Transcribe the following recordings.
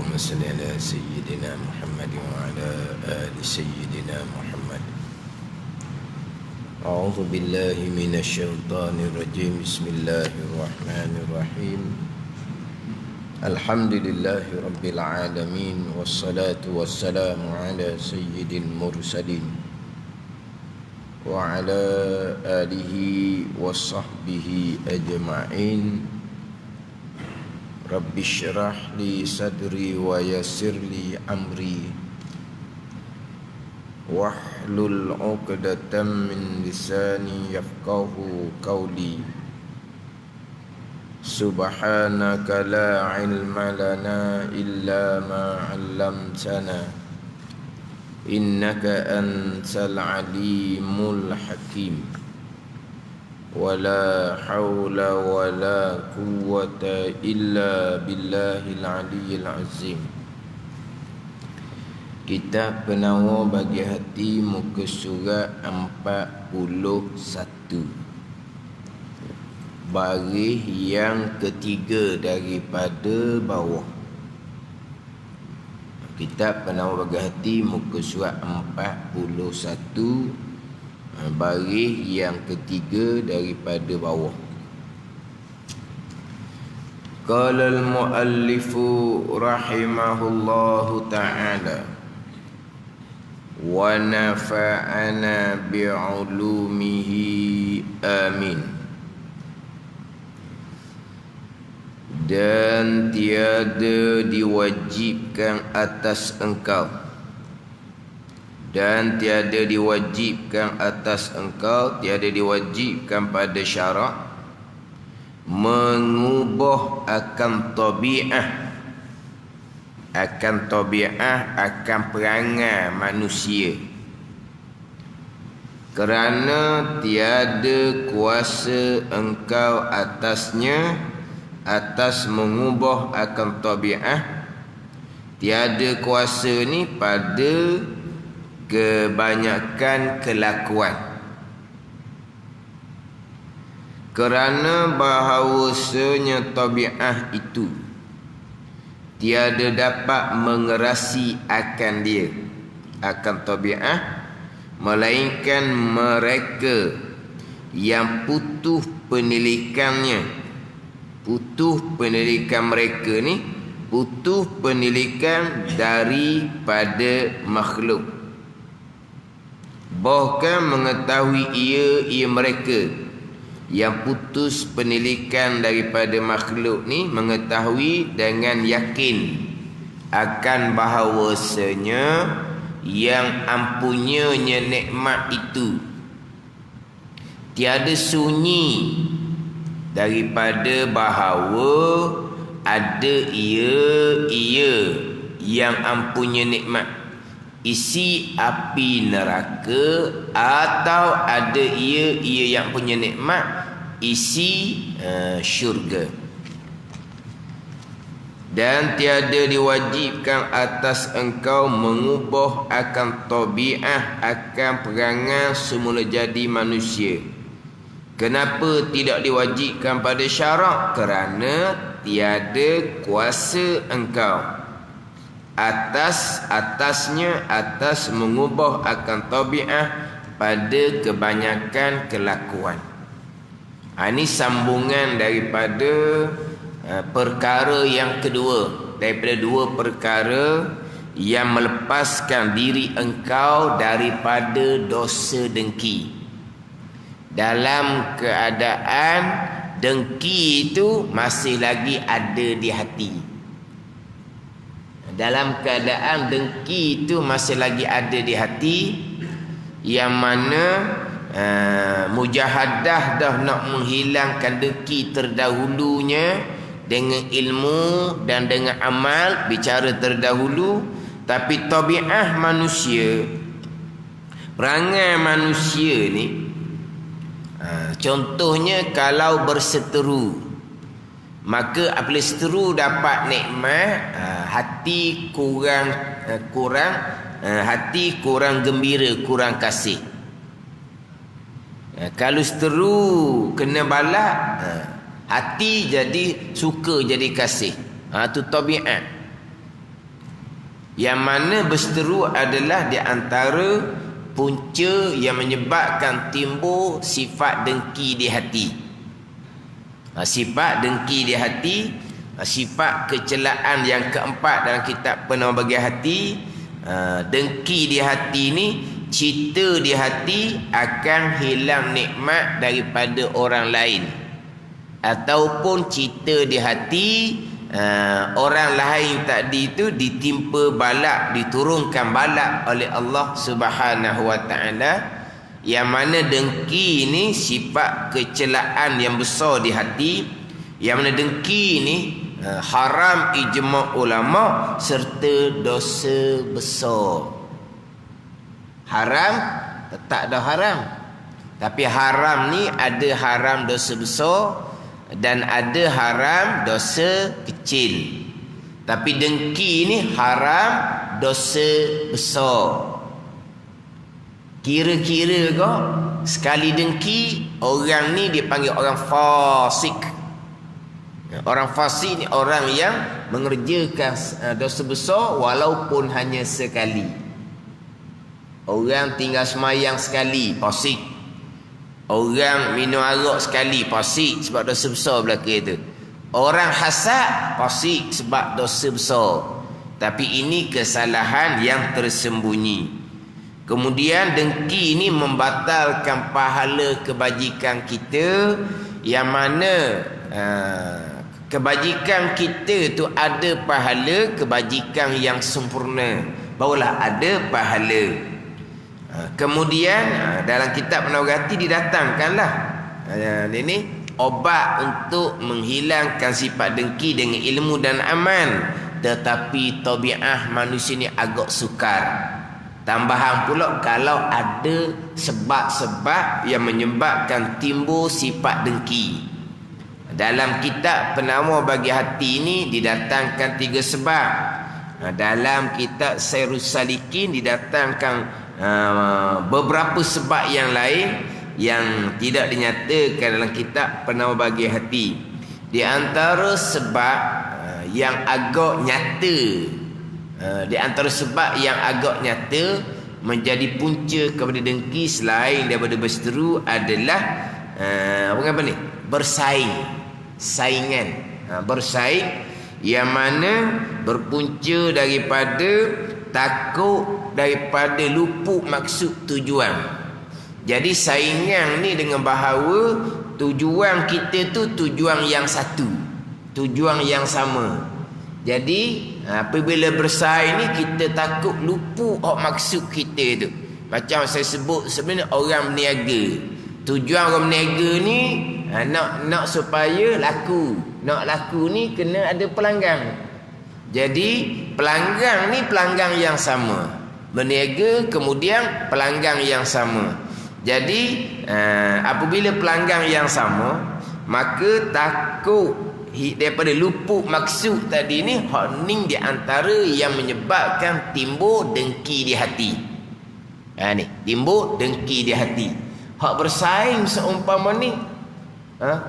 اللهم صل على سيدنا محمد وعلى آل سيدنا محمد. أعوذ بالله من الشيطان الرجيم. بسم الله الرحمن الرحيم. الحمد لله رب العالمين، والصلاة والسلام على سيد المرسلين وعلى آله وصحبه أجمعين. رب اشرح لي صدري ويسر لي أمري واحلل عقدة من لساني يفقه قولي. سبحانك لا علم لنا إلا ما علمتنا إنك أنت العليم الحكيم. ولا حول ولا قوة إلا بالله العلي العظيم. Kitab Penawar Bagi Hati, muka surat 41, baris yang ketiga daripada bawah. Kitab Penawar Bagi Hati, muka surat 41, baris yang ketiga daripada bawah. Qala al-muallifu rahimahullahu ta'ala wa nafa'ana bi'ulumihi amin. Dan tiada diwajibkan atas engkau, dan tiada diwajibkan atas engkau, tiada diwajibkan pada syarak mengubah akan tabiat, akan perangai manusia, kerana tiada kuasa engkau atasnya, atas mengubah akan tabiat. Tiada kuasa ni pada kebanyakan kelakuan, kerana bahawasanya tabiat itu tiada dapat mengerasi akan dia, akan tabiat, melainkan mereka yang putus pendidikannya. Putus pendidikan mereka ni, putus pendidikan daripada makhluk. Bahkan mengetahui ia mereka yang putus pendidikan daripada makhluk ni mengetahui dengan yakin akan bahawasanya yang ampunyanya nikmat itu tiada sunyi daripada bahawa ada ia yang ampunya nikmat isi api neraka, atau ada ia yang punya nikmat isi syurga. Dan tiada diwajibkan atas engkau mengubah akan tabiat, akan perangai semula jadi manusia. Kenapa tidak diwajibkan pada syarak? Kerana tiada kuasa engkau atasnya, atas mengubah akan tabiat pada kebanyakan kelakuan. Ini sambungan daripada perkara yang kedua, daripada dua perkara yang melepaskan diri engkau daripada dosa dengki. Dalam keadaan dengki itu masih lagi ada di hati, dalam keadaan dengki itu masih lagi ada di hati, yang mana mujahadah dah nak menghilangkan dengki terdahulunya dengan ilmu dan dengan amal, bicara terdahulu. Tapi tabiat manusia, perangai manusia ni, contohnya kalau berseteru, maka apabila seteru dapat nikmat, hati kurang gembira, kurang kasih. Kalau seteru kena balak, hati jadi suka, jadi kasih. Itu tabiat. Yang mana berseteru adalah di antara punca yang menyebabkan timbul sifat dengki di hati. Sifat dengki di hati, sifat kecelaan yang keempat dalam kitab Penawar Bagi Hati. Dengki di hati ni, cita di hati akan hilang nikmat daripada orang lain, ataupun cita di hati orang lain tadi itu ditimpa balak, diturunkan balak oleh Allah Subhanahu wa taala. Yang mana dengki ni sifat kecelaan yang besar di hati. Yang mana dengki ni haram ijma' ulama serta dosa besar. Haram tak ada haram, tapi haram ni ada haram dosa besar dan ada haram dosa kecil. Tapi dengki ni haram dosa besar. Kira-kira kau sekali dengki, orang ni dipanggil orang fasik. Orang fasik ni orang yang mengerjakan dosa besar walaupun hanya sekali. Orang tinggal semayang sekali, fasik. Orang minum arak sekali, fasik sebab dosa besar belaka itu. Orang hasad, fasik sebab dosa besar. Tapi ini kesalahan yang tersembunyi. Kemudian dengki ini membatalkan pahala kebajikan kita, yang mana kebajikan kita tu ada pahala kebajikan yang sempurna, barulah ada pahala. Kemudian dalam kitab Penawar Hati didatangkanlah ini obat untuk menghilangkan sifat dengki dengan ilmu dan aman. Tetapi tabiat manusia ni agak sukar. Tambahan pula kalau ada sebab-sebab yang menyebabkan timbul sifat dengki. Dalam kitab Penawar Bagi Hati ini didatangkan 3 sebab. Dalam kitab Sairus Salikin didatangkan beberapa sebab yang lain yang tidak dinyatakan dalam kitab Penawar Bagi Hati. Di antara sebab yang agak nyata, di antara sebab yang agak nyata menjadi punca kepada dengki selain daripada berseteru adalah apa ni? Bersaing, saingan, bersaing, yang mana berpunca daripada takut daripada luput maksud tujuan. Jadi saingan ni dengan bahawa tujuan kita tu tujuan yang satu, tujuan yang sama. Jadi apabila bersaing ni kita takut luput maksud kita tu. Macam saya sebut sebenarnya orang berniaga. Tujuan orang berniaga ni nak supaya laku. Nak laku ni kena ada pelanggan. Jadi pelanggan ni pelanggan yang sama. Berniaga kemudian pelanggan yang sama. Jadi apabila pelanggan yang sama, maka takut daripada luput maksud tadi ni, hak ni di antara yang menyebabkan timbul dengki di hati. Ni timbul dengki di hati. Hak bersaing seumpama ni,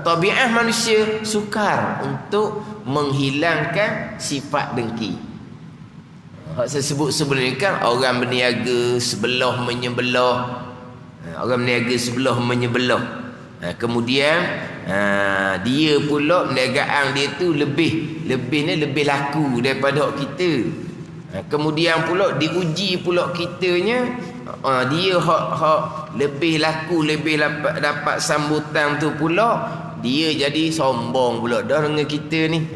tabiat manusia sukar untuk menghilangkan sifat dengki. Hak saya sebut sebelum ni kan, orang berniaga sebelah menyebelah. Orang berniaga sebelah menyebelah. Kemudian dia pula perniagaan dia tu lebih laku daripada kita. Kemudian pula diuji pula kitanya, dia hak lebih laku, lebih dapat sambutan tu pula, dia jadi sombong pula dah dengan kita ni.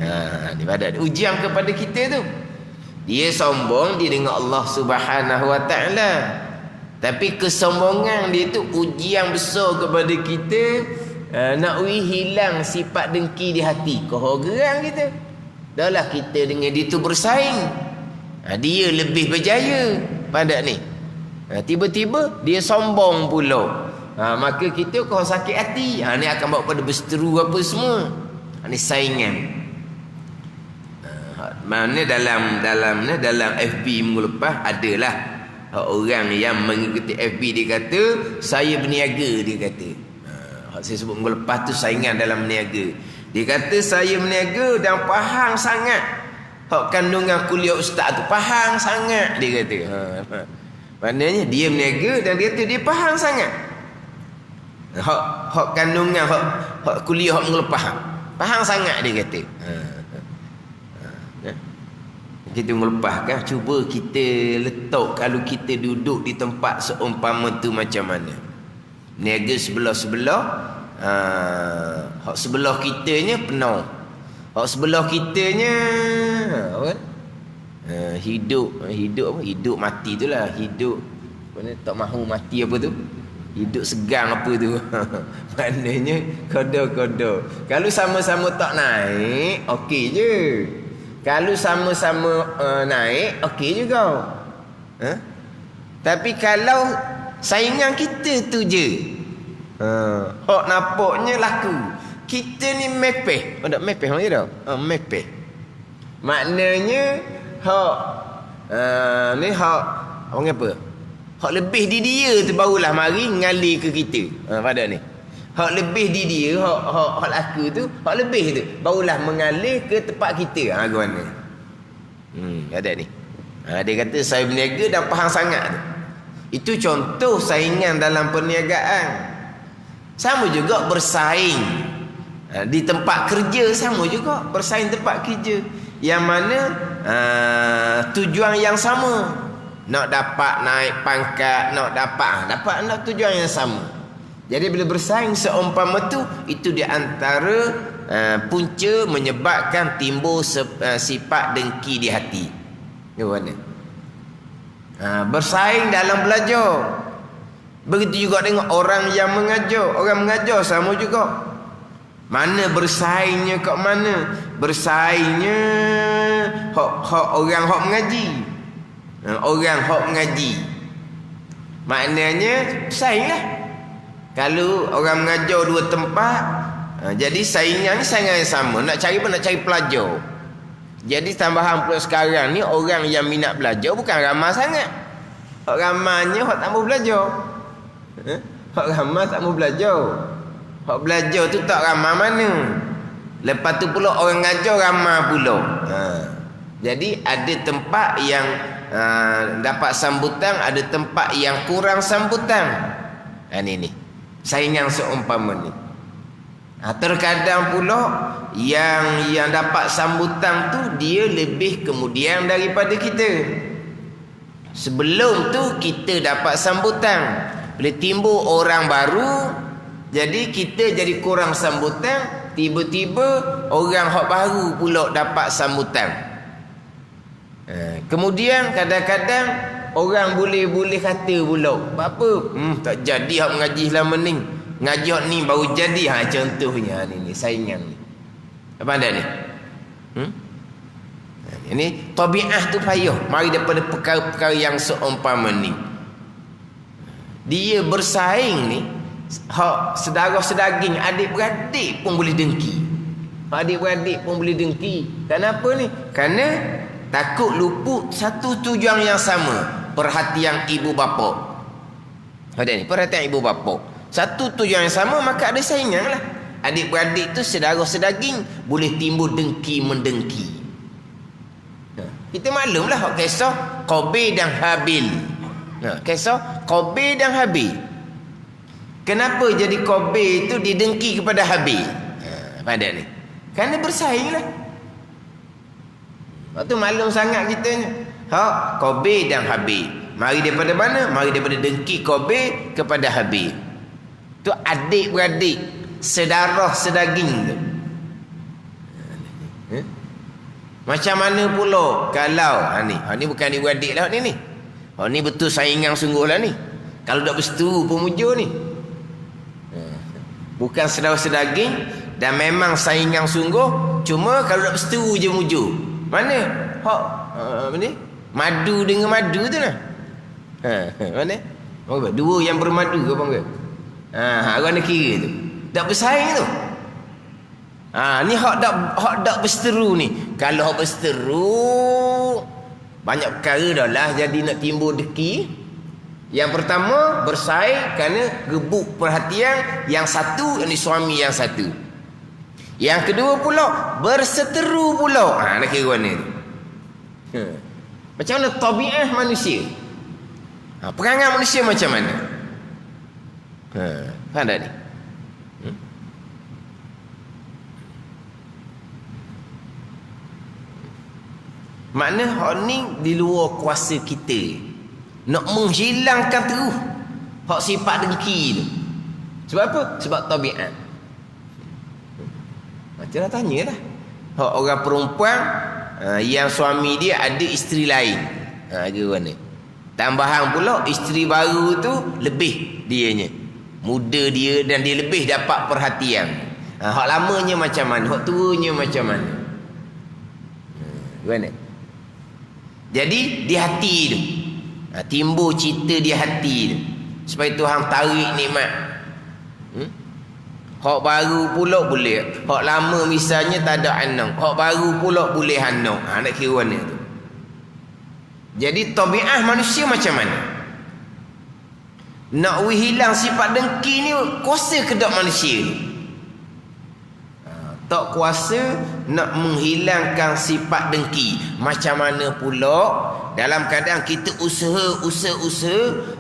Ni pada ujian kepada kita tu. Dia sombong dia dengan Allah Subhanahu wa taala. Tapi kesombongan dia tu ujian besar kepada kita, nak hilang sifat dengki di hati. Kau gerang kita. Dahlah kita dengan dia tu bersaing. Dia lebih berjaya pada ni. Tiba-tiba dia sombong pula. Maka kita kau sakit hati. Ni akan bawa pada berseteru apa semua. Ni saingan. Mana dalam FB minggu lepas adalah orang yang mengikuti FB, dia kata saya berniaga, dia kata. Saya sebut minggu lepas tu saingan dalam berniaga. Dia kata saya berniaga dan faham sangat Hak kandungan kuliah ustaz tu faham sangat dia kata. Maknanya dia berniaga dan dia tu dia faham sangat. Hak kandungan hak kuliah hak mengelepah. Faham sangat dia kata. Kita mengelepah kan, cuba kita letak kalau kita duduk di tempat seumpama tu macam mana. Niaga sebelah-sebelah, hak sebelah kitanya penuh. Hak sebelah kitanya apa? Hidup apa? Hidup mati itulah, hidup mana tak mahu mati apa tu? Hidup segang apa tu? Maknanya kodo-kodo. Kalau sama-sama tak naik, okey je. Kalau sama-sama naik, okey juga. Tapi kalau saingan kita tu je, hak nampaknya laku. Kita ni mepeh. Tak mepeh mana dah? Mepeh. Maknanya hak ni hak orang apa? Hak lebih di dia tu barulah mari ngali ke kita. Pada ni. Hak lebih di dia, hak laku tu, hak lebih tu barulah mengalir ke tempat kita. Ke mana? Ada ni. Dia kata saya berniaga dan faham sangat tu. Itu contoh saingan dalam perniagaan. Sama juga bersaing. Di tempat kerja sama juga, bersaing tempat kerja. Yang mana tujuan yang sama. Nak dapat naik pangkat, nak tujuan yang sama. Jadi bila bersaing seumpama tu, itu di antara punca menyebabkan timbul sifat dengki di hati. Bagaimana? Bersaing dalam belajar. Begitu juga dengan orang yang mengajar. Orang mengajar sama juga. Mana bersaingnya kat mana? Bersaingnya orang hak mengaji. Orang hak mengaji. Maknanya bersainglah. Kalau orang mengajar dua tempat, jadi saingan ni saingan yang sama. Nak cari pelajar. Jadi tambahan pula sekarang ni orang yang minat belajar bukan ramai sangat. Hak ramainya hak tak mau belajar. Hak ramai tak mau belajar. Hak belajar tu tak ramai mana. Lepas tu pula orang ngajar ramai pula. Jadi ada tempat yang dapat sambutan, ada tempat yang kurang sambutan. Ni saingan seumpama ni. Terkadang pula yang dapat sambutan tu dia lebih kemudian daripada kita. Sebelum tu kita dapat sambutan. Bila timbul orang baru, jadi kita jadi kurang sambutan, tiba-tiba orang hak baru pula dapat sambutan. Kemudian kadang-kadang orang boleh kata pula, apa? Tak jadi hak mengaji selama ni. Ngaji hak ni baru jadi. Contohnya ni saingan ni. Apa anda ni? Ini tabiat tu payah. Mari daripada perkara-perkara yang seumpama ni. Dia bersaing ni, hak sedara sedaging, adik-beradik pun boleh dengki. Adik-beradik pun boleh dengki. Kenapa ni? Kerana takut luput satu tujuan yang sama. Perhatian ibu bapa. Ada ni, perhatian ibu bapa. Satu tujuan yang sama, maka ada saingan lah. Adik-beradik tu sedara sedaging, boleh timbul dengki mendengki. Kita maklumlah hak kisah Qabil dan Habil. Kisah Qabil dan Habil. Kenapa jadi Qabil itu didengki kepada Habil? Pada ni. Kerana bersaing lah. Waktu maklum sangat kita ni. Qabil dan Habil. Mari daripada mana? Mari daripada dengki Qabil kepada Habil. Tu adik-beradik, sedarah sedaging tu. Macam mana pula kalau ni bukan adik-beradik lah ni. Ni betul saingan sungguh lah ni. Kalau tak berseteru pun mujur ni. Bukan saudara sedaging dan memang saingan sungguh, cuma kalau tak berseteru je mujur. Mana? Apa ni? Madu dengan madu tu lah. Mana? Dua yang bermadu ke apa enggak? Orang nak kira tu. Tak bersaing tu. Ni hak dak berseteru ni. Kalau hak berseteru, banyak perkara dah lah jadi nak timbul deki. Yang pertama bersaing kerana rebut perhatian yang satu, yang suami yang satu. Yang kedua pula berseteru pula. Nak kira mana tu? Macam mana tabiat manusia? Perangai manusia macam mana? Faham tak ni? Makna hak ni di luar kuasa kita. Nak menghilangkan terus hak sifat dengki tu. Sebab apa? Sebab tabiat. Macam dah tanya lah. Hak orang perempuan yang suami dia ada isteri lain. Ke mana? Tambahan pula isteri baru tu lebih dianya. Muda dia dan dia lebih dapat perhatian. Hak lamanya macam mana? Hak tuanya macam mana? Gimana? Jadi di hati tu timbul cerita di hati tu supaya Tuhan tarik nikmat. Hak baru pula boleh, hak lama misalnya tak ada anak, hak baru pula boleh anak. Nak kira mana tu? Jadi tabiat manusia macam mana? Nak hilang sifat dengki ni kuasa ke tak manusia ni? Tak kuasa nak menghilangkan sifat dengki. Macam mana pula dalam keadaan kita usaha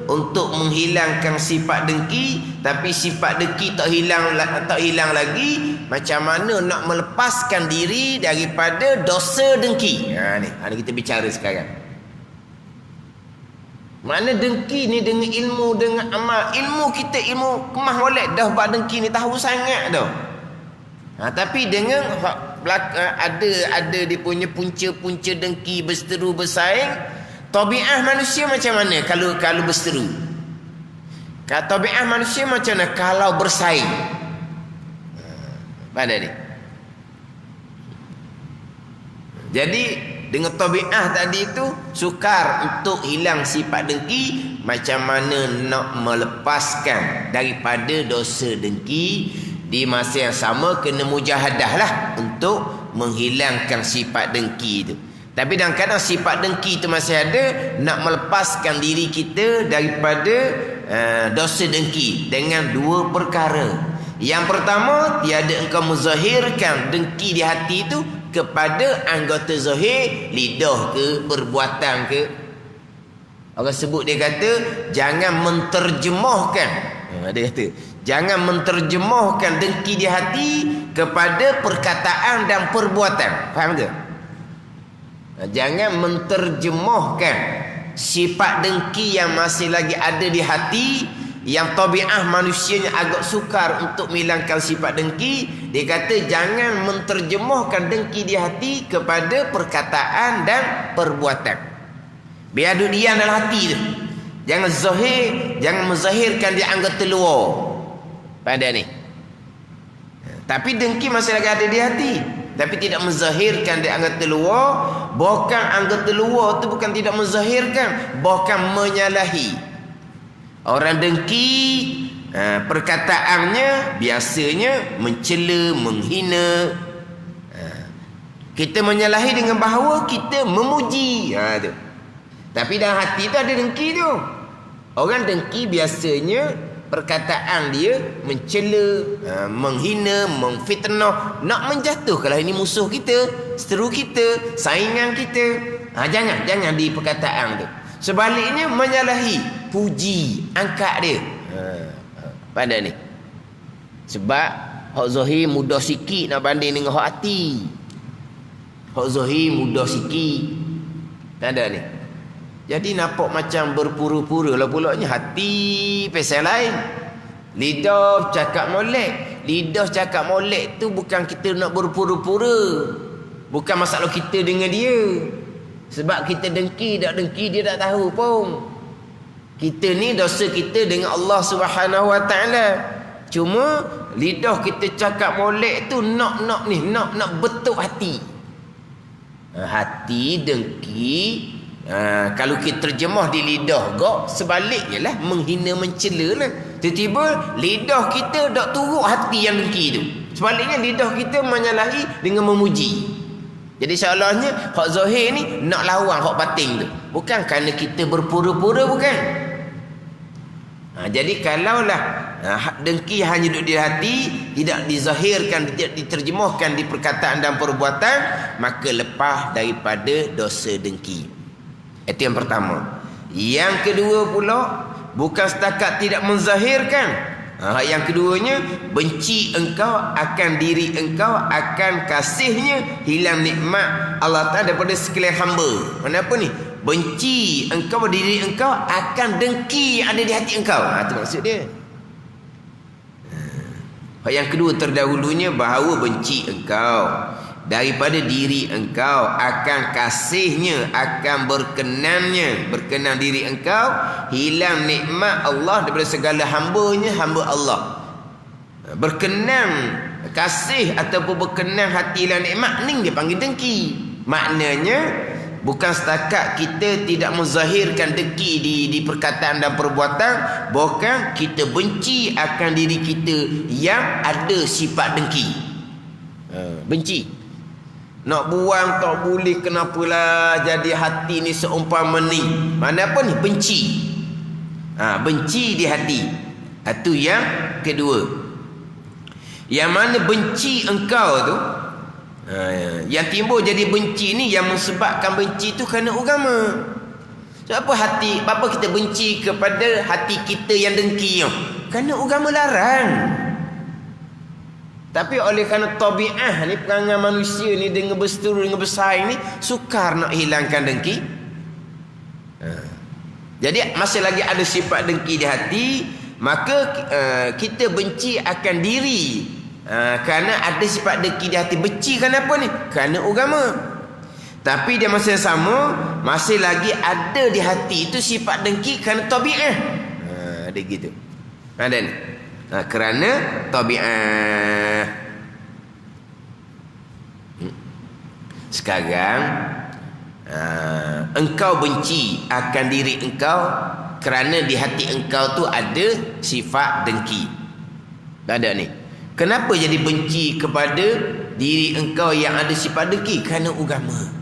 untuk menghilangkan sifat dengki, tapi sifat dengki tak hilang lagi. Macam mana nak melepaskan diri daripada dosa dengki? Ni kita bicara sekarang. Mana dengki ni dengan ilmu, dengan amal. Ilmu kita ilmu kemah molek dah bab dengki ni tahu sangat dah. Tapi dengan ada dia punya punca-punca dengki berseteru bersaing, tabiat manusia macam mana kalau berseteru? Tabiat manusia macam mana kalau bersaing? Mana ni? Jadi dengan tabiat tadi tu sukar untuk hilang sifat dengki. Macam mana nak melepaskan daripada dosa dengki? Di masa yang sama kena mujahadah lah untuk menghilangkan sifat dengki itu. Tapi dalam keadaan sifat dengki itu masih ada, nak melepaskan diri kita daripada dosa dengki dengan dua perkara. Yang pertama, tiada engkau menzahirkan dengki di hati itu kepada anggota zahir, lidah ke, perbuatan ke. Orang sebut, dia kata jangan menterjemahkan. Dia kata jangan menterjemahkan dengki di hati kepada perkataan dan perbuatan. Faham ke? Jangan menterjemahkan sifat dengki yang masih lagi ada di hati, yang tabiat manusianya agak sukar untuk menghilangkan sifat dengki. Dia kata jangan menterjemahkan dengki di hati kepada perkataan dan perbuatan. Biar duduk diam dalam hati tu. Jangan zahir, jangan menzahirkan di anggota luar. Pada ni. Tapi dengki masih lagi ada di hati, tapi tidak menzahirkan di anggota luar. Bahkan anggota luar tu bukan tidak menzahirkan, bahkan menyalahi. Orang dengki perkataannya biasanya mencela, menghina. Kita menyalahi dengan bahawa kita memuji. Tu. Tapi dalam hati tu ada dengki tu. Orang dengki biasanya perkataan dia mencela, menghina, memfitnah, nak menjatuhkan ini musuh kita, seteru kita, saingan kita. Jangan di perkataan tu. Sebaliknya menyalahi, puji, angkat dia. Pada ni. Sebab hak zahir mudah sikit nak banding dengan hak hati. Hak zahir mudah sikit. Tak ada ni. Jadi nampak macam berpura-pura lah pulaknya. Hati pasal lain. Lidah cakap molek. Lidah cakap molek tu bukan kita nak berpura-pura. Bukan masalah kita dengan dia. Sebab kita dengki, tak dengki dia tak tahu pun. Kita ni dosa kita dengan Allah Subhanahu Wa Taala. Cuma lidah kita cakap molek tu nak betul hati. Hati dengki. Kalau kita terjemah di lidah gak, sebaliknya lah, menghina, mencela lah. Tiba-tiba lidah kita tak turut hati yang dengki tu. Sebaliknya lidah kita menyalahi dengan memuji. Jadi seolahnya hak zahir ni nak lawan hak batin tu. Bukan kerana kita berpura-pura, bukan. Jadi kalaulah Dengki hanya duduk di hati, tidak dizahirkan, tidak diterjemahkan di perkataan dan perbuatan, maka lepas daripada dosa dengki. Itu yang pertama. Yang kedua pula, bukan setakat tidak menzahirkan. Yang keduanya, benci engkau akan diri engkau, akan kasihnya, hilang nikmat Allah Ta'ala daripada sekalian hamba. Kenapa ni? Benci engkau diri engkau, akan dengki ada di hati engkau. Itu maksud dia. Yang kedua terdahulunya, bahawa benci engkau daripada diri engkau, akan kasihnya, akan berkenan diri engkau, hilang nikmat Allah daripada segala hambanya, hamba Allah. Berkenan kasih ataupun berkenan hati hilang nikmat ni dia panggil dengki. Maknanya bukan setakat kita tidak menzahirkan dengki di perkataan dan perbuatan, bahkan kita benci akan diri kita yang ada sifat dengki. Benci. Nak buang tak boleh, kenapalah jadi hati ni seumpama ni. Mana apa ni? Benci. Benci di hati. Itu yang kedua. Yang mana benci engkau tu, yang timbul jadi benci ni, yang menyebabkan benci tu kerana agama. Sebab apa hati, apa kita benci kepada hati kita yang dengki? Kerana agama larang. Tapi oleh kerana tabiat ni, perangai manusia ni dengan berseteru, dengan bersaing ni, sukar nak hilangkan dengki. Jadi masih lagi ada sifat dengki di hati, maka kita benci akan diri. Kerana ada sifat dengki di hati. Benci kerana apa ni? Kerana agama. Tapi dia masih sama, masih lagi ada di hati itu sifat dengki kerana tabiat. Ada gitu. Ada ni. Kerana tabiat. Sekarang engkau benci akan diri engkau kerana di hati engkau tu ada sifat dengki. Ada ni. Kenapa jadi benci kepada diri engkau yang ada sifat dengki? Kerana agama.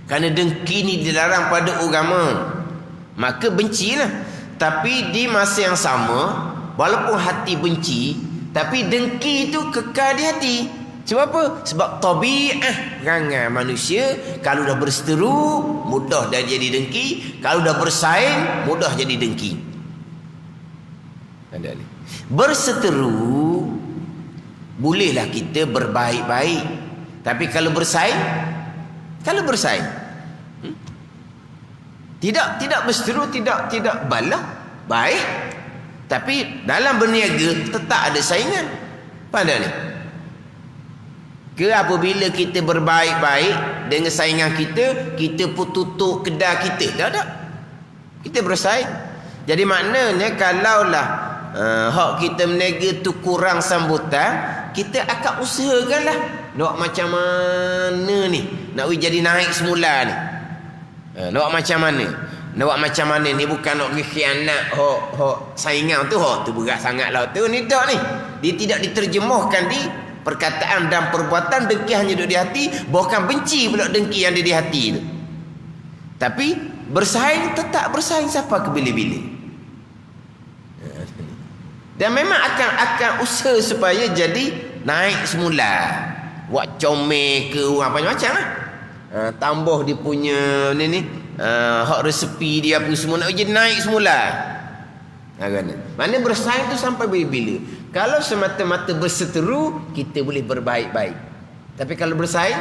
Kerana dengki ni dilarang pada agama, maka bencilah. Tapi di masa yang sama, walaupun hati benci, tapi dengki itu kekal di hati. Sebab apa? Sebab tabiat perangai manusia, kalau dah berseteru, mudah dah jadi dengki. Kalau dah bersaing, mudah jadi dengki. Berseteru, bolehlah kita berbaik-baik. Tapi kalau bersaing, tidak berseteru, tidak balah, baik. Tapi dalam berniaga tetap ada saingan. Pandai ni. Ke apabila kita berbaik-baik dengan saingan kita pun tutup kedai kita. Tak. Kita bersaing. Jadi maknanya kalaulah hak kita berniaga tu kurang sambutan, kita akan usahakanlah nak macam mana ni, nak jadi naik semula ni. Nak macam mana? Nak macam mana ni, bukan nak khianat hak saingan tu, tu berat sangatlah tu ni tak ni. Dia tidak diterjemahkan di perkataan dan perbuatan. Dengki hanya duduk di hati, bahkan benci pula dengki yang ada di hati tu. Tapi bersaing, tetap bersaing siapa ke bila-bila. Dan memang akan usaha supaya jadi naik semula. Buat comel ke macam-macam lah. Tambah dia punya ni hak resepi dia pun semua nak jadi naik semula. Mana bersaing tu sampai bila-bila. Kalau semata-mata berseteru, kita boleh berbaik-baik. Tapi kalau bersaing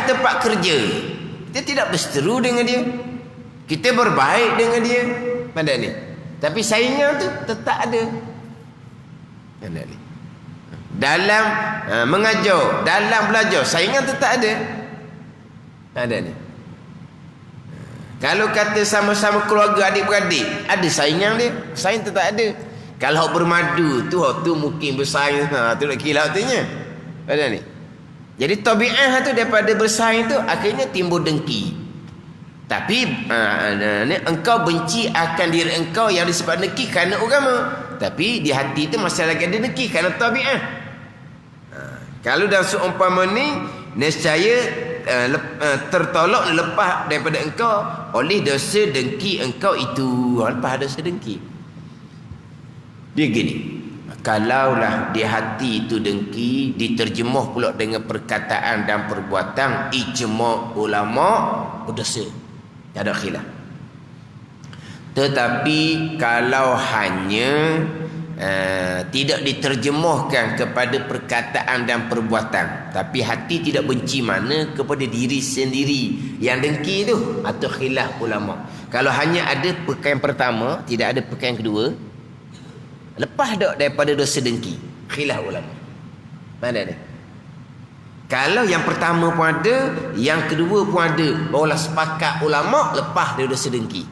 tempat kerja, kita tidak berseteru dengan dia, kita berbaik dengan dia. Mana ni? Tapi saingan tu tetap ada. Mana ni? Dalam mengajar, dalam belajar, saingan tetap ada. Ada ni. Kalau kata sama-sama keluarga adik-beradik, ada saingan dia, saing tetap ada. Kalau bermadu tu, mungkin bersaing, tu nak kira tunya. Ada ni. Jadi tabiat tu daripada bersaing tu akhirnya timbul dengki. Tapi engkau benci akan diri engkau yang disebut dengki kerana agama. Tapi di hati tu masih lagi ada dengki kerana tabiat. Kalau dalam seumpama ni, nescaya tertolak lepas daripada engkau oleh dosa dengki engkau itu. Lepas dosa dengki. Dia gini, kalaulah di hati itu dengki, diterjemuh pula dengan perkataan dan perbuatan, ijma' ulama berdosa. Tak ada khilaf. Tetapi kalau hanya tidak diterjemuhkan kepada perkataan dan perbuatan, tapi hati tidak benci mana kepada diri sendiri yang dengki tu, atau khilaf ulama. Kalau hanya ada perkara yang pertama, tidak ada perkara yang kedua, lepas tak daripada dosa dengki, khilaf ulama. Mana dia? Kalau yang pertama pun ada, yang kedua pun ada, barulah sepakat ulama lepas dari dosa dengki.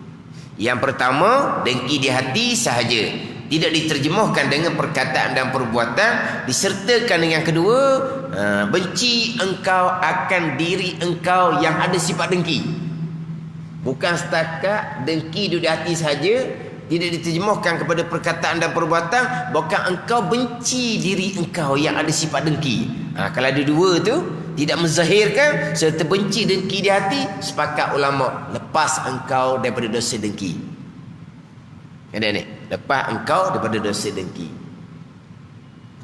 Yang pertama, dengki di hati sahaja, tidak diterjemuhkan dengan perkataan dan perbuatan, disertakan dengan yang kedua, benci engkau akan diri engkau yang ada sifat dengki. Bukan setakat dengki di hati sahaja, tidak diterjemuhkan kepada perkataan dan perbuatan, bahkan engkau benci diri engkau yang ada sifat dengki. Kalau ada dua tu, tidak menzahirkan serta benci dengki di hati, sepakat ulama lepas engkau daripada dosa dengki. Ada ni, lepas engkau daripada dosa dengki.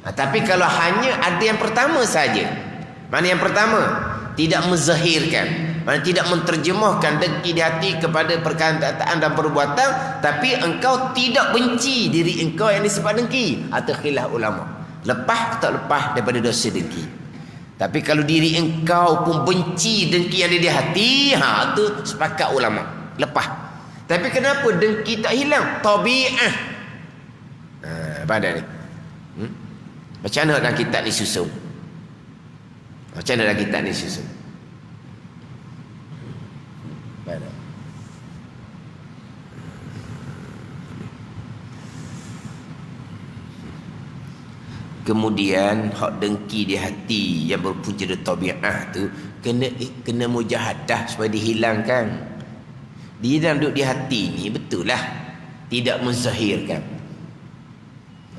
Tapi kalau hanya ada yang pertama saja, mana yang pertama? Tidak menzahirkan, mana tidak menterjemahkan dengki di hati kepada perkataan dan perbuatan, tapi engkau tidak benci diri engkau yang disebut dengki, atau khilaf ulama, lepas tak lepas daripada dosa dengki. Tapi kalau diri engkau pun benci dengki yang ada di hati, tu sepakat ulama lepas. Tapi kenapa dengki tak hilang? Tabi'ah. Pada ni. Macam mana dalam kitab ni susun? Macam mana dalam kitab ni susun? Pada. Kemudian hak dengki di hati yang berpunca dari tabi'ah tu kena mujahadah supaya dihilangkan. Dia dalam duduk di hati ni betul lah tidak menzahirkan,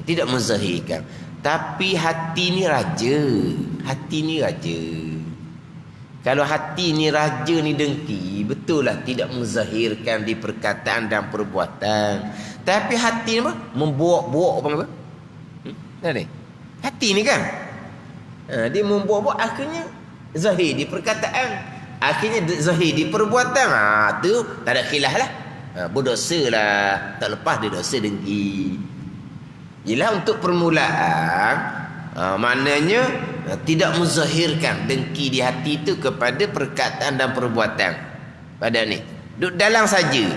tidak menzahirkan, tapi hati ni raja. Hati ni raja. Kalau hati ni raja ni dengki, betul lah tidak menzahirkan di perkataan dan perbuatan, tapi hati ni apa? Membuak-buak apa? Ni hati ni kan, dia membuak-buak, akhirnya zahir di perkataan, akhirnya zahir di perbuatan. Tu tak ada khilaf lah, berdosa lah, tak lepas dia dosa dengki. Ialah untuk permulaan, maknanya tidak menzahirkan dengki di hati itu kepada perkataan dan perbuatan. Pada ni duduk dalam saja.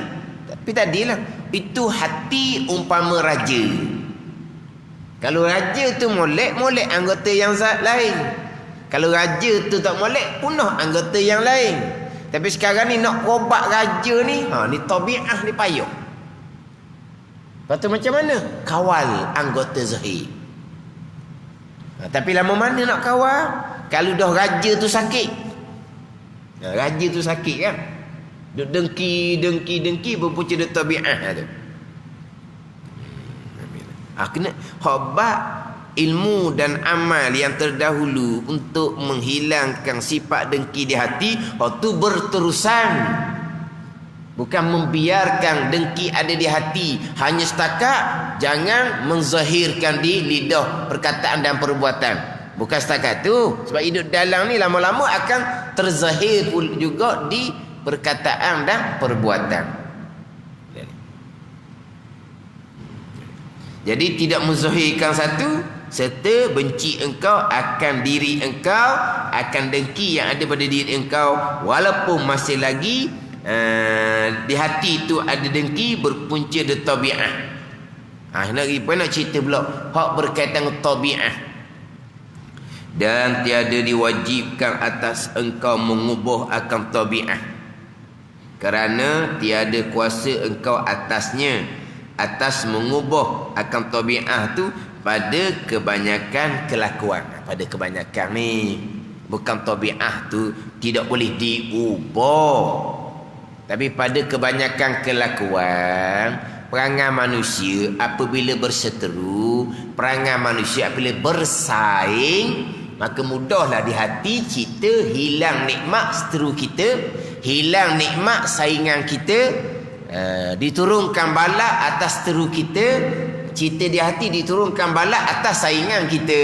Tapi tadilah itu hati umpama raja. Kalau raja tu molek anggota yang lain. Kalau raja tu tak molek, punah anggota yang lain. Tapi sekarang ni nak robat raja ni, ni tabi'ah ni payah. Lepas tu macam mana? Kawal anggota zahir. Tapi lama mana nak kawal? Kalau dah raja tu sakit. Raja tu sakit kan? Dengki berpunca dari tabi'ah tu. Kena hobat ilmu dan amal yang terdahulu untuk menghilangkan sifat dengki di hati, tu berterusan. Bukan membiarkan dengki ada di hati, hanya setakat jangan menzahirkan di lidah, perkataan dan perbuatan. Bukan setakat tu, sebab hidup dalam ni lama-lama akan terzahir juga di perkataan dan perbuatan. Jadi tidak menzahirkan satu, serta benci engkau akan diri engkau, akan dengki yang ada pada diri engkau, walaupun masih lagi di hati itu ada dengki berpunca dari tabi'ah. Nak cerita pula hak berkaitan dengan tabi'ah. Dan tiada diwajibkan atas engkau mengubah akan tabi'ah, kerana tiada kuasa engkau atasnya, atas mengubah akan tabi'ah tu pada kebanyakan kelakuan. Pada kebanyakan ni, bukan tabi'ah tu tidak boleh diubah, tapi pada kebanyakan kelakuan, perangai manusia apabila berseteru, perangai manusia apabila bersaing, maka mudahlah di hati kita hilang nikmat seteru kita, hilang nikmat saingan kita, diturunkan bala atas seteru kita, cerita di hati diturunkan bala atas saingan kita.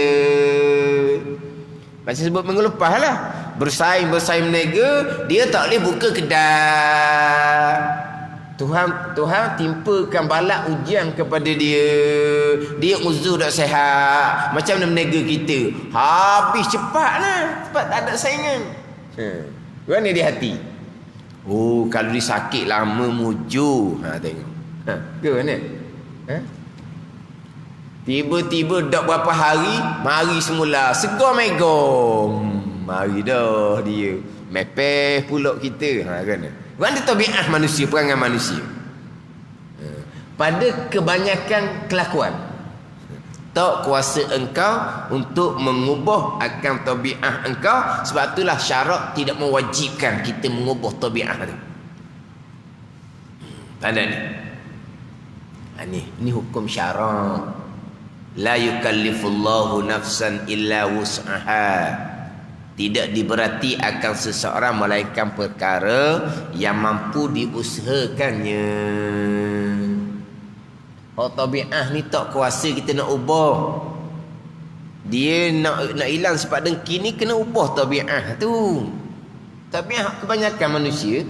Macam sebut minggu lepas lah, bersaing berniaga, dia tak boleh buka kedai. Tuhan timpakan balak ujian kepada dia. Dia uzur tak sihat. Macam mana berniaga kita, habis cepat lah, cepat tak ada saingan. Mana di hati? Oh, kalau dia sakit lama mujur. Tengok. Ke mana? Tiba-tiba dak berapa hari, mari semula segar megong. Mari dah dia. Mepeh pulak kita. Kan? Mana tabiat manusia, perangai manusia. Pada kebanyakan kelakuan, tak kuasa engkau untuk mengubah akan tabiat engkau. Sebab itulah syarak tidak mewajibkan kita mengubah tabiat itu. Tanda ni. Ini hukum syarak. La yukallifullahu nafsan illa wus'aha. Tidak diberati akan seseorang melainkan perkara yang mampu diusahakannya. Tabiat ni tak kuasa kita nak ubah. Dia nak hilang sifat dengki ni, kena ubah tabiat tu. Tabiat kebanyakan manusia,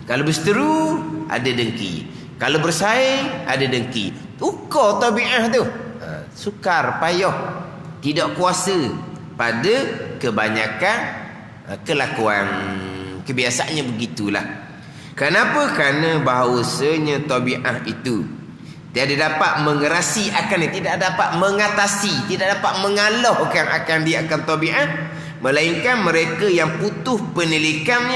kalau berseteru ada dengki, kalau bersaing ada dengki. Tukar tabiat tu. Sukar, payah, tidak kuasa pada kebanyakan kelakuan. Kebiasaannya begitulah. Kenapa? Kerana bahawasanya tabiat itu tidak dapat mengerasi akan, tidak dapat mengatasi, tidak dapat mengalahkan akan dia akan tabiat, melainkan mereka yang putus penilikan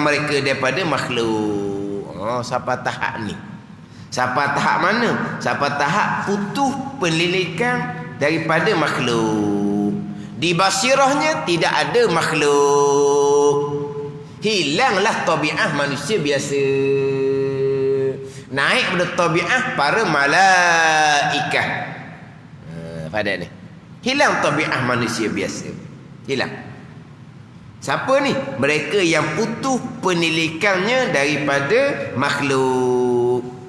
mereka daripada makhluk. Siapa tahap ni? Siapa tahap mana? Siapa tahap putus penilikan daripada makhluk. Di basirahnya tidak ada makhluk. Hilanglah tabiat manusia biasa. Naik pada tabiat para malaikat. Pada ni hilang tabiat manusia biasa. Hilang. Siapa ni? Mereka yang putus penilikannya daripada makhluk.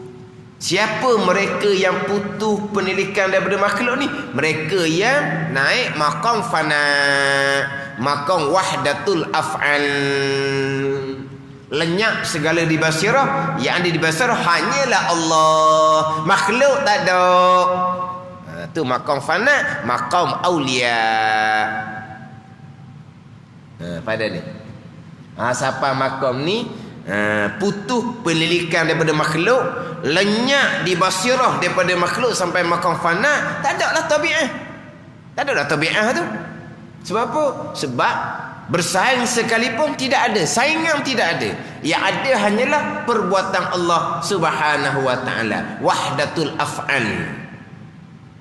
Siapa mereka yang putus penilikan daripada makhluk ni? Mereka yang naik maqam fana, maqam wahdatul af'al. Lenyap segala di basirah, yang ada di basirah hanyalah Allah, makhluk tak ada. Tu maqam fana, maqam aulia. Pada ni siapa maqam ni putus penilikan daripada makhluk, lenyap di basirah daripada makhluk sampai maqam fana, tak ada lah tabiat. Tak ada lah tabiat tu. Sebab apa? Sebab bersaing sekalipun tidak ada, saingan tidak ada. Yang ada hanyalah perbuatan Allah Subhanahu wa taala, wahdatul af'al.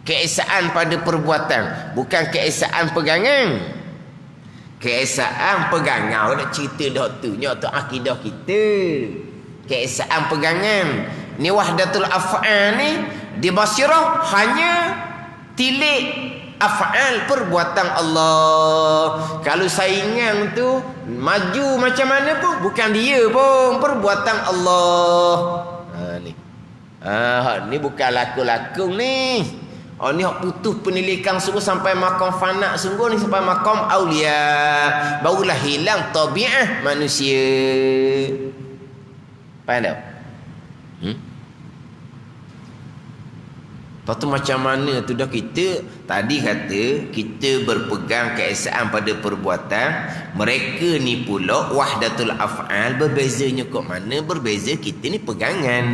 Keesaan pada perbuatan, bukan keesaan pegangan. Keesaan pegangan nak cerita dah tu, nyok tu akidah kita. Keesaan pegangan ni wahdatul af'al ni di basirah hanya tilik af'al perbuatan Allah. Kalau saingan tu maju macam mana pun bukan dia pun, perbuatan Allah. Ni. Ni bukan laku-laku ni. Ni hak putus penilikan sungguh sampai maqam fana sungguh ni, sampai maqam aulia. Barulah hilang tabiat manusia. Faham tak? Lepas tu macam mana tu dah, kita tadi kata kita berpegang keesaan pada perbuatan. Mereka ni pula wahdatul af'al. Berbezanya kat mana? Berbeza kita ni pegangan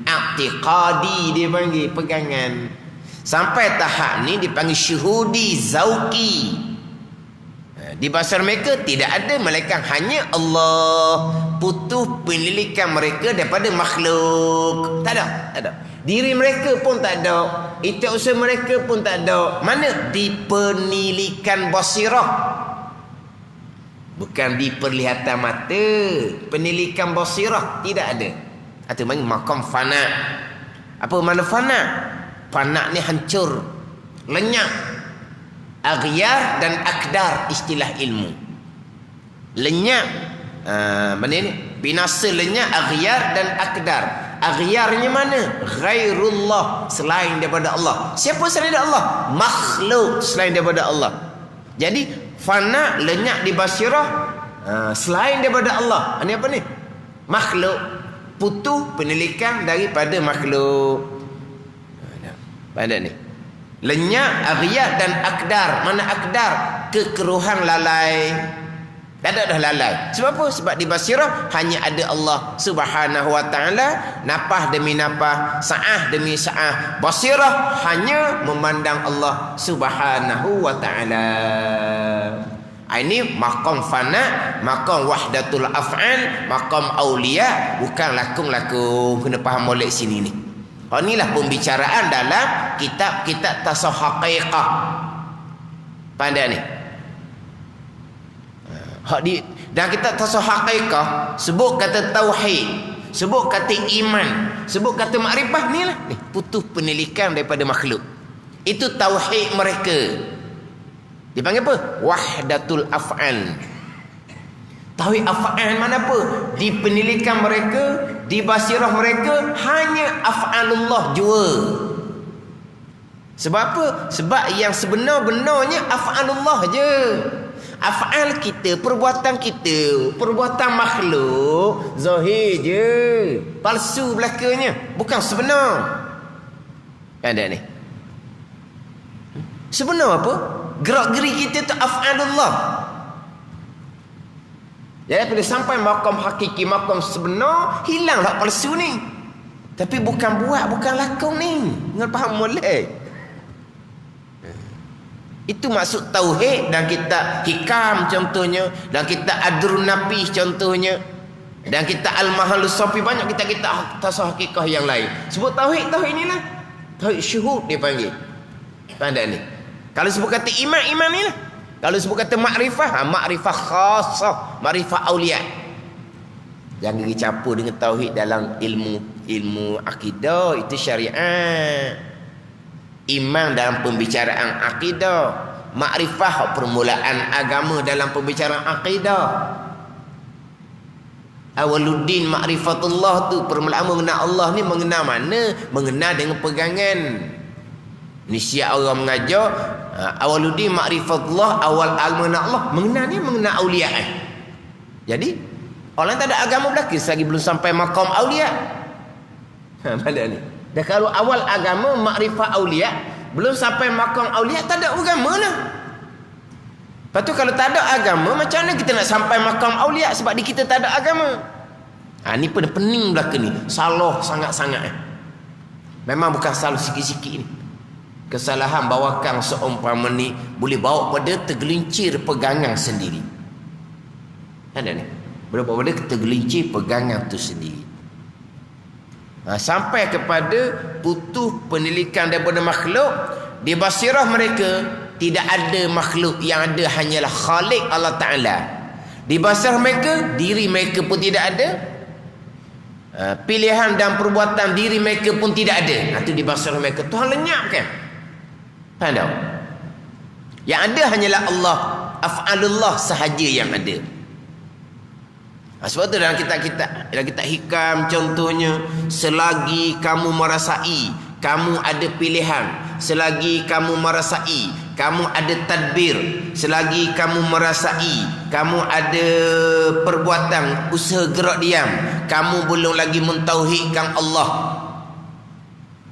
i'tiqadi, dia panggil pegangan. Sampai tahap ni dipanggil syuhudi zauqi. Di basar mereka tidak ada melainkan hanya Allah. Putus penilikan mereka daripada makhluk. Tak ada. Diri mereka pun tak ada. Itu usaha mereka pun tak ada. Mana? Di penilikan basirah. Bukan di perlihatan mata. Penilikan basirah tidak ada. Atau panggil maqam fana. Apa mana fana? Fana ni hancur, lenyap. Aghyar dan akdar istilah ilmu. Lenyap mana ni? Binasa, lenyap, aghyar dan akdar. Aghyarnya mana? Ghairullah, selain daripada Allah. Siapa selain daripada Allah? Makhluk selain daripada Allah. Jadi fana, lenyap di basirah, selain daripada Allah. Ini apa ni? Makhluk. Putus penilikan daripada makhluk. Pada ni. Lenyap, aghyar dan akdar. Mana akdar? Kekeruhan lalai. Tak ada dah lalai. Sebab apa? Sebab di basirah hanya ada Allah Subhanahu wa taala, napah demi napah, saah demi saah. Basirah hanya memandang Allah Subhanahu wa taala. Ini maqam fana, maqam wahdatul af'al, maqam aulia, bukan lakung-lakung. Kena faham molek sini ni. Inilah pembicaraan dalam kitab-kitab tasawuf haqiqah. Pandai ni. Dan kita tasawuf haqiqah sebut kata tauhid, sebut kata iman, sebut kata makrifah, ni lah ni, putus penilikan daripada makhluk. Itu tauhid mereka. Dipanggil apa? Wahdatul af'al. Tauhid af'al mana apa? Di penilikan mereka, di basirah mereka hanya af'alullah jua. Sebab apa? Sebab yang sebenar-benarnya af'alullah je. Af'al kita, perbuatan kita, perbuatan makhluk zahir je, palsu belakangnya, bukan sebenar. Ada ni. Sebenar apa? Gerak-geri kita tu af'alullah. Jadi bila sampai makam hakiki, makam sebenar, hilanglah palsu ni. Tapi bukan buat, bukan lakon ni. Dengar faham molek? Itu maksud tauhid. Dan kita hikam contohnya, dan kita adrun nafis contohnya, dan kita al-mahalus safi, banyak kita tasawuf hakikah yang lain. Sebut tauhid, tauhid inilah tauhid syuhud dia panggil. Pandai ni. Kalau sebut kata iman, iman ni lah. Kalau sebut kata makrifah, makrifah khasah, makrifah aulia. Jangan dicampur dengan tauhid dalam ilmu akidah, itu syariat. Iman dalam pembicaraan akidah, makrifah permulaan agama dalam pembicaraan akidah. Awaluddin makrifatullah tu, permulaan mengenal Allah ni mengenal mana? Mengenal dengan pegangan. Ni siap orang mengajar, awaluddin makrifatullah, awal mengenal Allah, mengenal ni mengenal aulia. Jadi orang tak ada agama belaka selagi belum sampai maqam aulia. Pada ni. Dan kalau awal agama makrifah aulia, belum sampai maqam aulia, tak ada agama lah. Lepas tu kalau tak ada agama, macam mana kita nak sampai maqam aulia? Sebab di kita tak ada agama. Ni pening belaka ni. Salah sangat-sangat. Memang bukan salah sikit-sikit ni. Kesalahan bawakan seumpama ni boleh bawa pada tergelincir pegangan sendiri. Ada ni. Boleh bawa pada tergelincir pegangan tu sendiri. Sampai kepada putus penilikan daripada makhluk. Di basirah mereka tidak ada makhluk, yang ada hanyalah Khalik Allah Ta'ala. Di basirah mereka, diri mereka pun tidak ada. Pilihan dan perbuatan diri mereka pun tidak ada. Itu di basirah mereka. Tuhan lenyapkan. Faham tak? Yang ada hanyalah Allah, af'alullah sahaja yang ada. Sebab tu dalam kitab hikam contohnya, selagi kamu merasai kamu ada pilihan, selagi kamu merasai kamu ada tadbir, selagi kamu merasai kamu ada perbuatan usaha gerak diam, kamu belum lagi mentauhidkan Allah.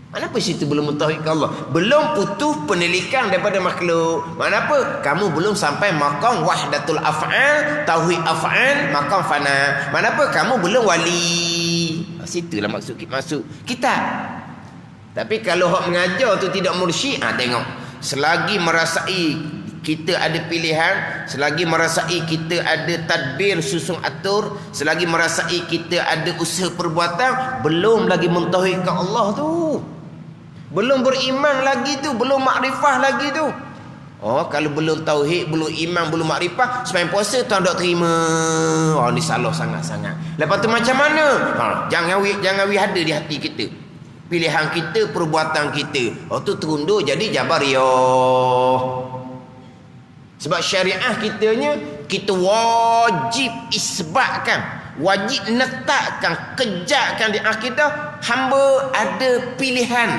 Kenapa situ belum mentauhidkan Allah? Belum putus penilikan daripada makhluk. Kenapa? Kamu belum sampai maqam wahdatul af'al, tauhid af'al, maqam fana. Kenapa? Kamu belum wali. Situlah maksud kita. Tapi kalau hak mengajar tu tidak mursyid, tengok. Selagi merasai kita ada pilihan, selagi merasai kita ada tadbir susun atur, selagi merasai kita ada usaha perbuatan, belum lagi mentauhidkan Allah tu. Belum beriman lagi tu, belum makrifah lagi tu. Kalau belum tauhid, belum iman, belum makrifah, sembahyang puasa tuan tak terima. Ni salah sangat-sangat. Lepas tu macam mana? Jangan ada di hati kita. Pilihan kita, perbuatan kita. Tu terundur jadi jabariyah. Sebab syariah kitanya, kita wajib isbatkan, wajib letakkan, kejarkan di akidah hamba ada pilihan,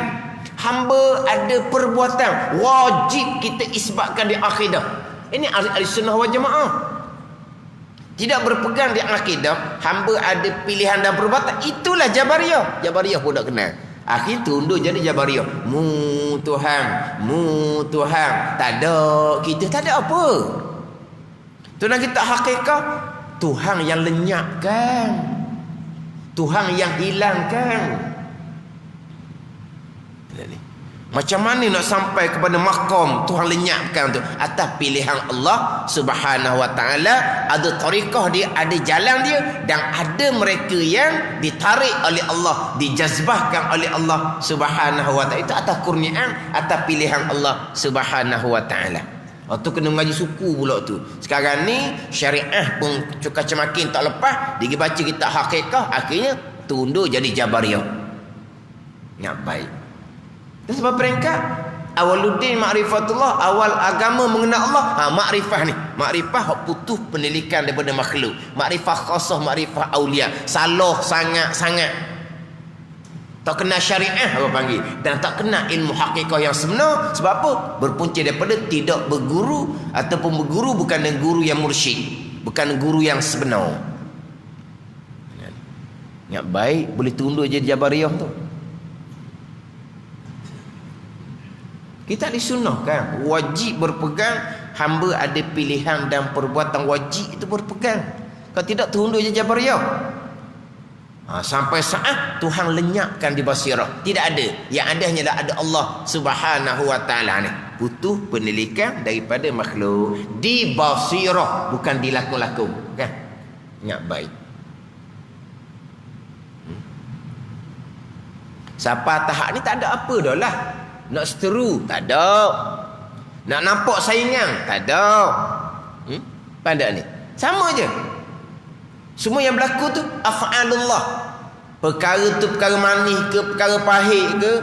hamba ada perbuatan, wajib kita isbatkan di akidah. Ini ahli sunnah wal jamaah. Tidak berpegang di akidah, hamba ada pilihan dan perbuatan, itulah Jabariyah. Jabariyah pun tak kenal. Akhir tunduk jadi Jabariyah. Mu Tuhan, tak ada, kita tak ada apa. Tuhan kita hakikat, Tuhan yang lenyapkan, Tuhan yang hilangkan. Macam mana nak sampai kepada maqam Tuhan lenyapkan tu? Atas pilihan Allah Subhanahu wa taala, ada tariqah dia, ada jalan dia, dan ada mereka yang ditarik oleh Allah, dijazbahkan oleh Allah Subhanahu wa taala. Itu atas kurniaan, atas pilihan Allah Subhanahu wa taala. Waktu kena mengaji suku pula tu. Sekarang ni syariah pun cuka cemakin tak lepas, dia baca kitab hakikat, akhirnya tunduk jadi Jabariyah. Nak baik. Dan sebab peringkat awaluddin ma'rifatullah, awal agama mengenal Allah. Makrifah ni, makrifah hak putus pendidikan daripada makhluk, makrifah khasah, makrifah aulia. Salah sangat-sangat, tak kena syariah apa panggil, dan tak kena ilmu hakikah yang sebenar. Sebab apa? Berpunca daripada tidak berguru, ataupun berguru bukan dengan guru yang mursyid, bukan guru yang sebenar. Yang baik boleh tunduk jadi Jabariyah tu. Kita disunahkan wajib berpegang, hamba ada pilihan dan perbuatan, wajib itu berpegang. Kalau tidak tunduk je Jabariyah. Sampai saat Tuhan lenyapkan di basirah, tidak ada. Yang ada hanyalah ada Allah Subhanahu wa taala ni. Butuh penilikan daripada makhluk di basirah, bukan di lakon-lakon, kan? Ingat baik. Siapa tahap ni tak ada apa dah lah. Nak seteru tak ada, nak nampak saingan tak ada. Pada ni sama je. Semua yang berlaku tu af'alullah. Perkara tu perkara manis ke, perkara pahit ke,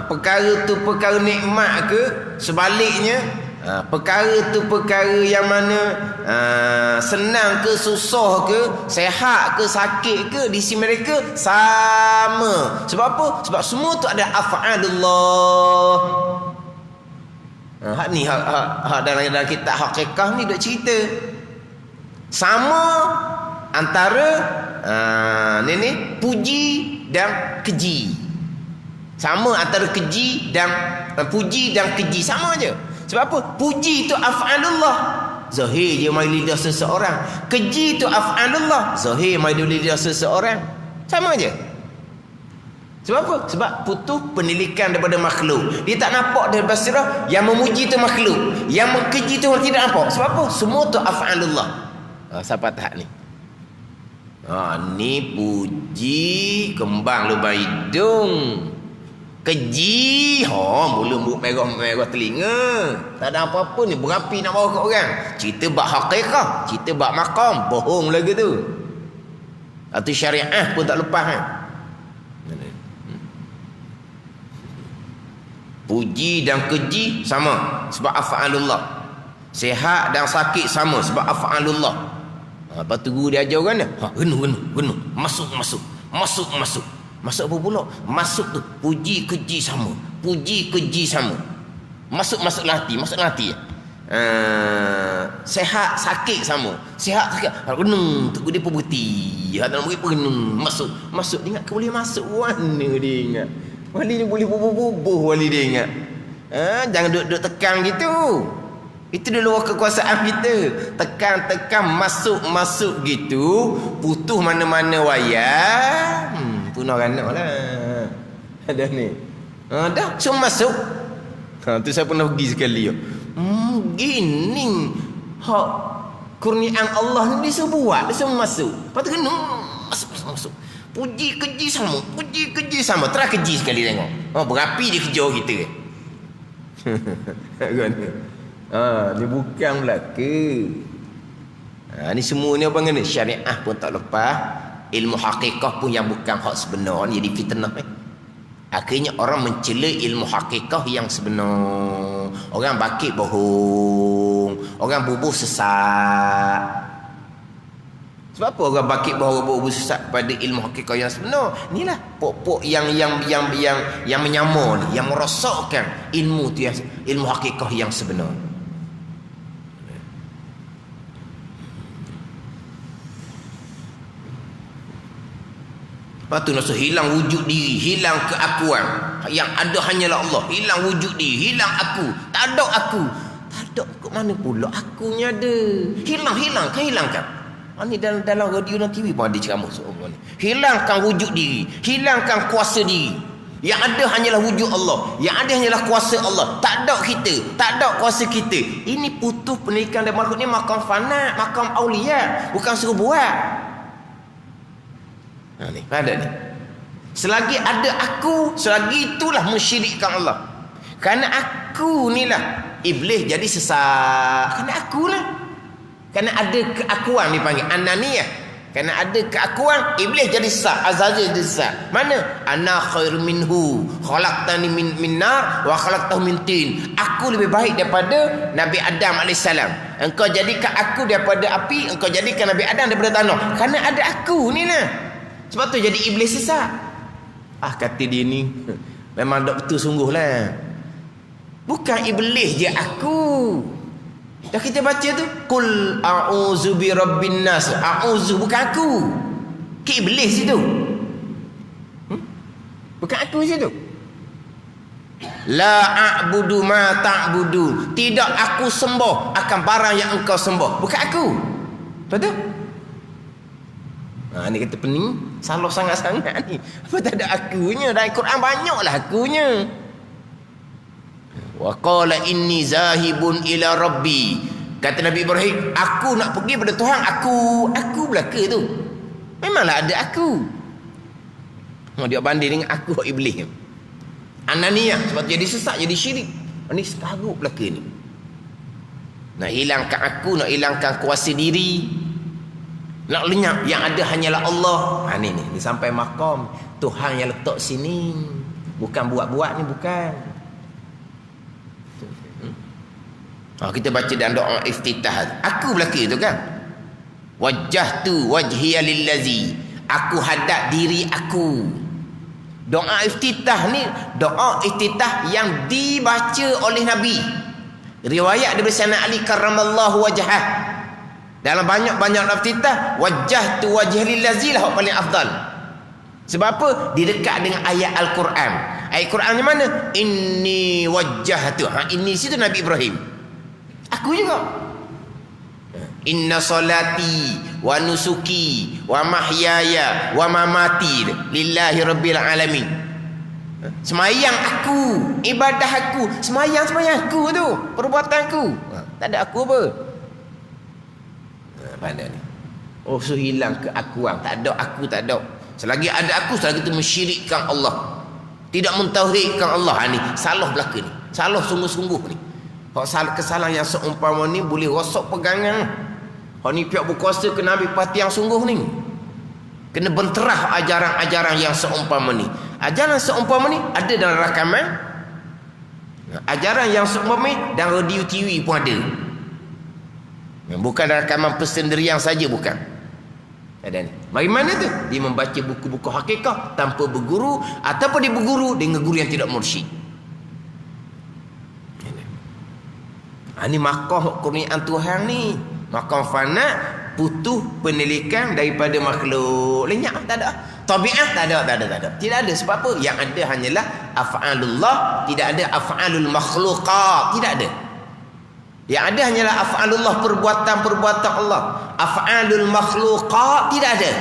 perkara tu perkara nikmat ke, sebaliknya perkara tu perkara yang mana senang ke, susah ke, sehat ke, sakit ke, di sisi mereka sama. Sebab apa? Sebab semua tu ada af'alullah. Hak ni hak dalam kitab hakikah ni duk cerita sama antara ni puji dan keji. Sama antara keji dan puji dan keji, sama aja. Sebab apa? Puji itu af'alullah, zahir je mai lidah seseorang. Keji itu af'alullah, zahir mai lidah seseorang. Sama aja. Sebab apa? Sebab putus penilikan daripada makhluk. Dia tak nampak dari basirah, yang memuji itu makhluk, yang mengkeji itu tidak nampak. Sebab apa? Semua tu af'alullah. Siapa tahap ni? Ni puji kembang lubang hidung, keji mulut merah telinga, tak ada apa-apa ni, berapi nak bawa ke orang. Cerita bab hakikah, cerita bab maqam, bohong lagi tu. Atau syariah pun tak lepas kan. Puji dan keji sama sebab af'alullah. Sihat dan sakit sama sebab af'alullah. Lepas tu guru dia ajar orang dia, genu, masuk apa pula? Masuk tu puji keji sama, puji keji sama. Masuk hati, sehat sakit sama, sihat sakit renung tu dia pun berhenti, ada murid pun renung, masuk dia ingat ke boleh masuk, mana dia ingat wali ni boleh bubuh wali dia ingat. Jangan duduk tekan gitu. Itu di luar kekuasaan kita. Tekan masuk gitu, putus mana-mana wayar. Punah ranak lah. Ada ni. Dah, semua masuk. Tu saya pernah pergi sekali. Gini. Hak kurniaan Allah ni dia semua buat, dia semua masuk. Lepas tu kena masuk. Puji keji sama. Terus keji sekali tengok. Berapi dia kejar kita. Ni bukan belaka. Ni semua ni apa ni? Syariah pun tak lepas, ilmu hakikah pun yang bukan hak sebenar ni jadi fitnah. Akhirnya orang mencela ilmu hakikah yang sebenar. Orang bakit bohong, orang bubuh sesat. Sebab apa orang bakit bahawa bersesat pada ilmu hakikat yang sebenar? Inilah pokok yang menyamar ni, yang merosakkan ilmu tu, yang ilmu hakikat yang sebenar. Lepas tu nak hilang wujud diri, hilang keakuan. Yang ada hanyalah Allah. Hilang wujud diri, hilang aku. Tak ada aku. Tak ada kok mana pula akunya ada. Hilangkan. Ni dalam radio dan TV pun ada ceramah seorang ni. Hilangkan wujud diri, hilangkan kuasa diri. Yang ada hanyalah wujud Allah. Yang ada hanyalah kuasa Allah. Tak ada kita, tak ada kuasa kita. Ini putus pendidikan dan makhluk ni makam fana, makam aulia, bukan suruh buat. Ni, ada ni. Selagi ada aku, selagi itulah mensyirikkan Allah. Kerana aku ni lah iblis jadi sesat. Kerana akulah. Kerana ada keakuan dipanggil ananiyah. Kerana ada keakuan, iblis jadi sesat, Azazel jadi sesat. Mana? Ana khair minhu, khalaqtani min nar wa khalaqtahu min tin. Aku lebih baik daripada Nabi Adam AS. Engkau jadikan aku daripada api, engkau jadikan Nabi Adam daripada tanah. Kerana ada aku ni lah. Sebab tu jadi iblis sesat. Kata dia ni memang tak betul sungguh lah. Bukan iblis je aku. Dah kita baca tu, qul a'udzu bi rabbin nas. A'udzu bukan aku. Ke iblis itu. Bukan aku situ. La a'budu ma ta'budu. Tidak aku sembah akan barang yang engkau sembah. Bukan aku. Betul? Ni kata pening, salah sangat-sangat ni. Apa tak ada akunya? Dalam Quran banyaklah akunya. Wa qala inni zahibun ila rabbi. Kata Nabi Ibrahim, aku nak pergi pada Tuhan aku belaka tu. Memanglah ada aku. Dia banding dengan aku iblis. Ananiyah, sebab tu jadi sesat, jadi syirik. Ini sekarang belaka ni. Nak hilangkan aku, nak hilangkan kuasa diri. Nak lenyap yang ada hanyalah Allah. Ni sampai makam Tuhan yang letak sini. Bukan buat-buat ni, bukan. Kita baca dalam doa iftitah. Aku belaka tu kan. Wajjahtu wajhiya lillazi. Aku hadap diri aku. Doa iftitah ni doa iftitah yang dibaca oleh Nabi. Riwayat daripada Sayyidina Ali karramallahu wajhah. Dalam banyak-banyak iftitah, wajjahtu wajhiya lillazi lah paling afdal. Sebab apa? Dia dekat dengan ayat Al-Quran. Ayat Quran di mana? Inni wajjahtu. Inni situ Nabi Ibrahim. Aku juga. Inna salati wa nusuki wa mahyaya wa mamati lillahi rabbil alamin. Semayang aku, ibadah aku, semayang aku tu, perbuatan aku. Tak ada aku apa. Mana ni? So hilang keakuan. Tak ada aku, tak ada. Selagi ada aku, selagi itu mensyirikkan Allah. Tidak mentauhidkan Allah. Ni salah belaka ni. Salah sungguh-sungguh ni. Kesalahan yang seumpama ni boleh rosak pegangan. Ni pihak berkuasa kena ambil perhatian sungguh ni. Kena benterah ajaran-ajaran yang seumpama ni. Ajaran seumpama ni ada dalam rakaman. Ajaran yang seumpama ni dalam radio TV pun ada. Bukan dalam rakaman persendirian saja, bukan. Ada ni. Bagaimana tu? Dia membaca buku-buku hakikat tanpa berguru, ataupun dia berguru dengan guru yang tidak mursyid. Ini makam kurniaan Tuhan ni. Makam fana, putus penilikan daripada makhluk. Lenyap, tak ada. Tabiat tak ada. Tidak ada. Sebab apa? Yang ada hanyalah af'alullah, tidak ada af'alul makhluqat. Tidak ada. Yang ada hanyalah af'alullah, perbuatan-perbuatan Allah. Af'alul makhluqat tidak ada.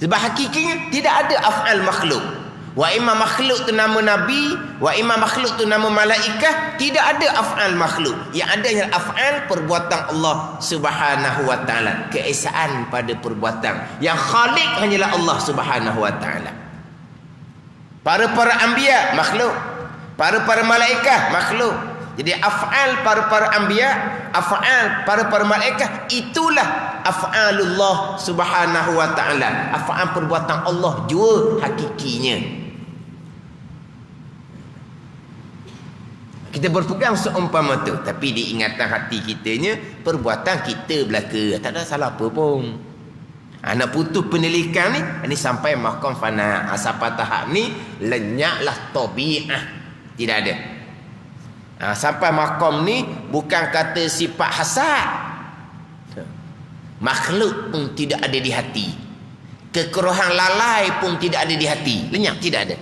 Sebab hakikatnya tidak ada af'al makhluk. Wa imma makhluk tu nama Nabi, wa imma makhluk tu nama malaikat. Tidak ada af'al makhluk. Yang ada hanyalah af'al perbuatan Allah Subhanahu wa ta'ala. Keesaan pada perbuatan. Yang khalik hanyalah Allah Subhanahu wa ta'ala. Para anbiya makhluk. Para malaikat makhluk. Jadi af'al para anbiya, af'al para malaikat, itulah af'alullah Subhanahu wa ta'ala. Af'al perbuatan Allah jua hakikinya. Kita berpegang seumpama tu, tapi di ingatan hati kitanya perbuatan kita belaka. Tak ada salah apa pun. Nak putus penilikan ni sampai maqam fana. Sampai tahap ni lenyaklah tabi'ah. Tidak ada. Sampai maqam ni bukan kata sifat hasad. Makhluk pun tidak ada di hati. Kekerohan lalai pun tidak ada di hati. Lenyap, tidak ada.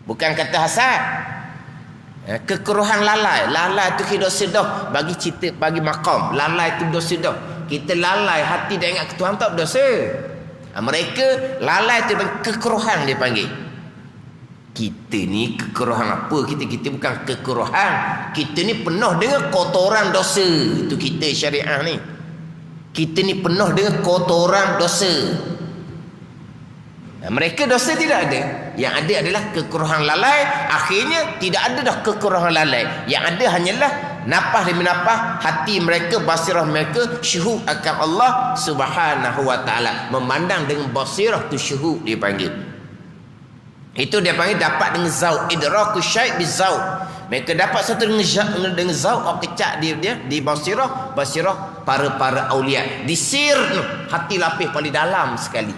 Bukan kata hasad. Kekerohan lalai. Lalai tu dosa dah. Bagi cerita, bagi maqam. Lalai tu dosa dah. Kita lalai hati dan ingat Tuhan tak berdosa. Mereka lalai tu kekerohan dia panggil. Kita ni kekerohan apa? Kita bukan kekerohan. Kita ni penuh dengan kotoran dosa. Itu kita syariah ni. Kita ni penuh dengan kotoran dosa. Mereka dosa tidak ada. Yang ada adalah kekerohan lalai. Akhirnya tidak ada dah kekerohan lalai. Yang ada hanyalah napah demi napah hati mereka, basirah mereka syuhud akan Allah Subhanahu wa taala. Memandang dengan basirah tu syuhud dia panggil. Itu dia panggil dapat dengan zauq, idraku syai' bizauq. Mereka dapat satu dengan zauq kecak dia di basirah para aulia. Disir hati lapis paling dalam sekali.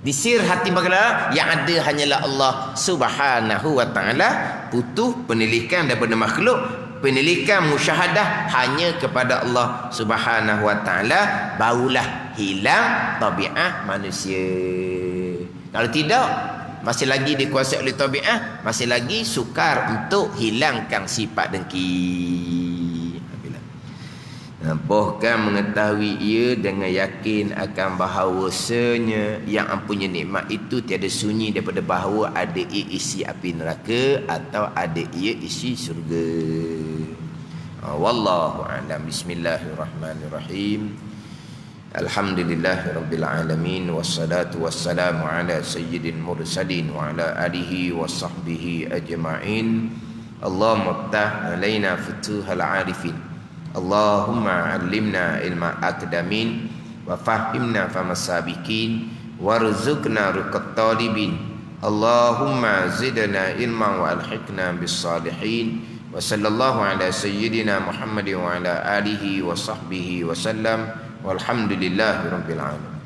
Disir hati bagaimana yang ada hanyalah Allah Subhanahu wa taala. Putus penilikan daripada makhluk, penilikan musyahadah hanya kepada Allah Subhanahu wa taala, barulah hilang tabiat manusia. Kalau tidak, masih lagi dikuasai oleh tabiat, masih lagi sukar untuk hilangkan sifat dengki. Bahkan mengetahui ia dengan yakin akan bahawasanya yang ampunya nikmat itu tiada sunyi daripada bahawa ada ia isi api neraka atau ada ia isi syurga. Wallahu a'lam. Bismillahirrahmanirrahim. Alhamdulillahirabbil alamin wassalatu wassalamu ala sayyidil mursalin wa ala alihi washabbihi ajma'in. Allahumma ftah alaina futuhal arifin. Allahumma allimna ilma akdamin wa fahimna famasabikin warzuqna ruqat talibin. Allahumma zidna ilman wa alhiqna bis salihin. Wa sallallahu ala sayyidina Muhammadin wa ala alihi wa sahbihi wa sallam. Walhamdulillahi rabbil alamin.